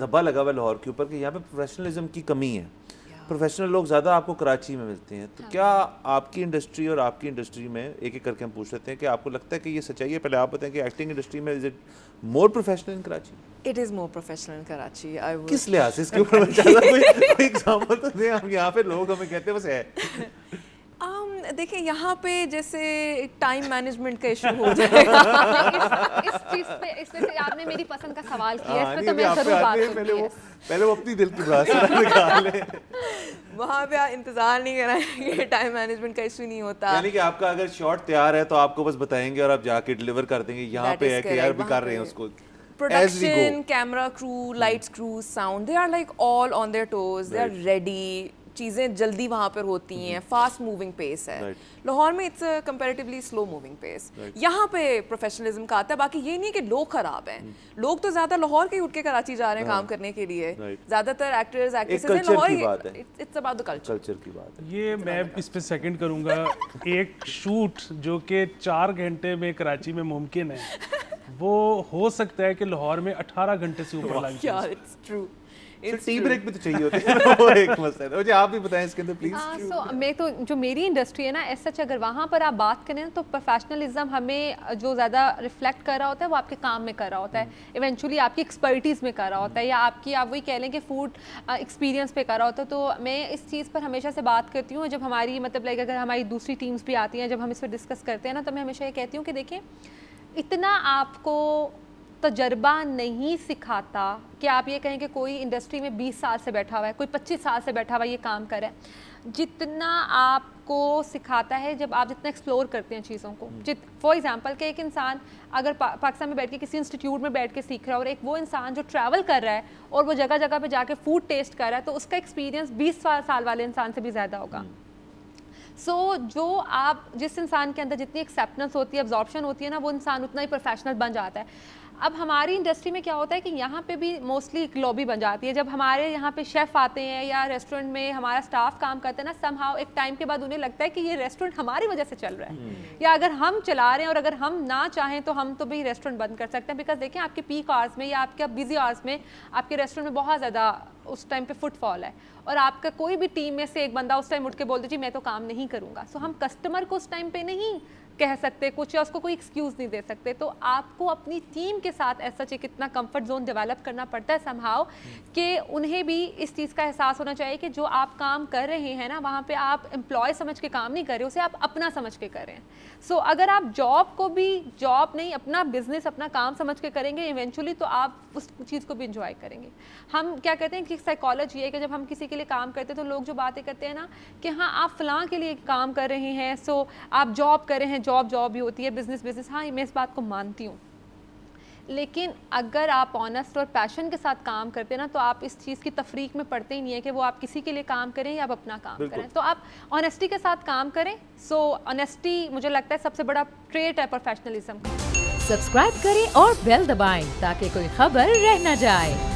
धब्बा लगा हुआ है लाहौर के ऊपर कि यहाँ पे प्रोफेशनलिज्म की कमी है। प्रोफेशनल लोग ज़्यादा आपको कराची में मिलते हैं, तो क्या आपकी इंडस्ट्री और आपकी इंडस्ट्री में एक एक करके हम पूछ लेते हैं कि आपको लगता है कि ये सच्चाई है? पहले आप बताएं कि एक्टिंग इंडस्ट्री में is it more professional in Karachi? It is more professional इन कराची। किस लिहाज से? इसके ऊपर कोई एग्जांपल तो दें। हम यहाँ पे लोग हमें कहते हैं बस है। देखिए यहाँ पे जैसे टाइम मैनेजमेंट का इशू हो जाएगा। इस चीज़ पे इसमें से आपने मेरी पसंद का सवाल किया, इस पे तो मैं जरूर बात करूंगी। पहले वो अपनी दिल की बात निकाले। वहाँ पे आप इंतजार नहीं कराएंगे, टाइम मैनेजमेंट का इशू नहीं होता। यानी कि आपका अगर शॉट तैयार है तो आपको बस बताएंगे और आप जाके डिलीवर कर देंगे। यहाँ पे है कि यार भी कर रहे हैं उसको। Production, camera crew, lights crew, sound, they are like all on their toes, they are ready. चीज़ें जल्दी वहाँ पर होती हैं, फास्ट मूविंग पेस है। लाहौर में it's comparatively slow moving pace. यहाँ पे प्रोफेशनलिज्म का आता है। बाकी ये नहीं कि लोग खराब हैं, लोग तो ज़्यादा लाहौर के उठ के कराची जा रहे हैं काम करने के लिए। ज़्यादातर एक्टर्स एक्ट्रेसेस हैं Lahore. It's about the culture की बात है। ये मैं इस पे सेकंड करूँगा। एक शूट जो कि 4 घंटे में कराची में मुमकिन है, वो हो सकता है कि लाहौर में 18 घंटे से ऊपर लग जाए। It's true. टी ब्रेक भी तो चाहिए होती है वो एक मसला है। मुझे आप भी बताएं इसके अंदर प्लीज। सो मैं तो जो मेरी इंडस्ट्री है ना, ऐसा सच अगर वहाँ पर आप बात करें तो प्रोफेशनलिज्म हमें जो ज़्यादा रिफ्लेक्ट कर रहा होता है वो आपके काम में कर रहा होता है, इवेंचुअली आपकी एक्सपर्टीज़ में कर रहा होता है, या आपकी आप वही कह लें कि फूड एक्सपीरियंस पे कर रहा होता है। तो मैं इस चीज़ पर हमेशा से बात करती हूँ। जब हमारी मतलब लाइक अगर हमारी दूसरी टीम्स भी आती हैं, जब हम इस पर डिस्कस करते हैं ना, तो मैं हमेशा ये कहती हूँ कि देखें, इतना आपको तजर्बा नहीं सिखाता कि आप ये कहें कि कोई इंडस्ट्री में 20 साल से बैठा हुआ है, कोई 25 साल से बैठा हुआ है, ये काम कर रहा है, जितना आपको सिखाता है जब आप जितना एक्सप्लोर करते हैं चीज़ों को। फॉर एग्जांपल कि एक इंसान अगर पाकिस्तान में बैठ के किसी इंस्टीट्यूट में बैठ के सीख रहा है, और एक वो इंसान जो ट्रैवल कर रहा है और वो जगह जगह पे जाके फूड टेस्ट कर रहा है, तो उसका एक्सपीरियंस 20 साल वाले इंसान से भी ज़्यादा होगा। जो आप जिस इंसान के अंदर जितनी एक्सेप्टेंस होती है, अब्जॉर्प्शन होती है ना, वो इंसान उतना ही प्रोफेशनल बन जाता है। अब हमारी इंडस्ट्री में क्या होता है कि यहाँ पे भी मोस्टली एक लॉबी बन जाती है। जब हमारे यहाँ पे शेफ़ आते हैं या रेस्टोरेंट में हमारा स्टाफ काम करता है ना, समहाउ एक टाइम के बाद उन्हें लगता है कि ये रेस्टोरेंट हमारी वजह से चल रहा है, या अगर हम चला रहे हैं और अगर हम ना चाहें तो हम तो भी रेस्टोरेंट बंद कर सकते हैं। बिकॉज देखें, आपके पीक आवर्स में या आपके बिजी आवर्स में आपके रेस्टोरेंट में बहुत ज़्यादा उस टाइम पे फुटफॉल है, और आपका कोई भी टीम में से एक बंदा उस टाइम उठ के बोल दीजिए मैं तो काम नहीं करूँगा, सो हम कस्टमर को उस टाइम पे नहीं कह सकते कुछ, या उसको कोई एक्सक्यूज़ नहीं दे सकते। तो आपको अपनी टीम के साथ ऐसा चाहिए कितना कंफर्ट जोन डेवलप करना पड़ता है समहाउ, कि उन्हें भी इस चीज़ का एहसास होना चाहिए कि जो आप काम कर रहे हैं ना, वहाँ पे आप एम्प्लॉय समझ के काम नहीं कर रहे, उसे आप अपना समझ के कर रहे हैं। सो अगर आप जॉब को भी जॉब नहीं, अपना बिजनेस, अपना काम समझ के करेंगे इवेंचुअली, तो आप उस चीज़ को भी इंजॉय करेंगे। हम क्या कहते हैं कि साइकोलॉजी है कि जब हम किसी के लिए काम करते हैं तो लोग जो बातें करते हैं ना कि हाँ आप फ़लाँ के लिए काम कर रहे हैं, सो आप जॉब कर रहे हैं, जॉब भी होती है, बिजनेस। हाँ, मैं इस बात को मानती हूँ, लेकिन अगर आप ऑनेस्ट और पैशन के साथ काम करते हैं ना, तो आप इस चीज़ की तफरीक में पड़ते ही नहीं है कि वो आप किसी के लिए काम करें या आप अपना काम करें। तो आप ऑनेस्टी के साथ काम करें। सो ऑनेस्टी मुझे लगता है सबसे बड़ा ट्रेट है प्रोफेशनलिज्म का। सब्सक्राइब करें और बेल दबाएं ताकि कोई खबर रह न जाए।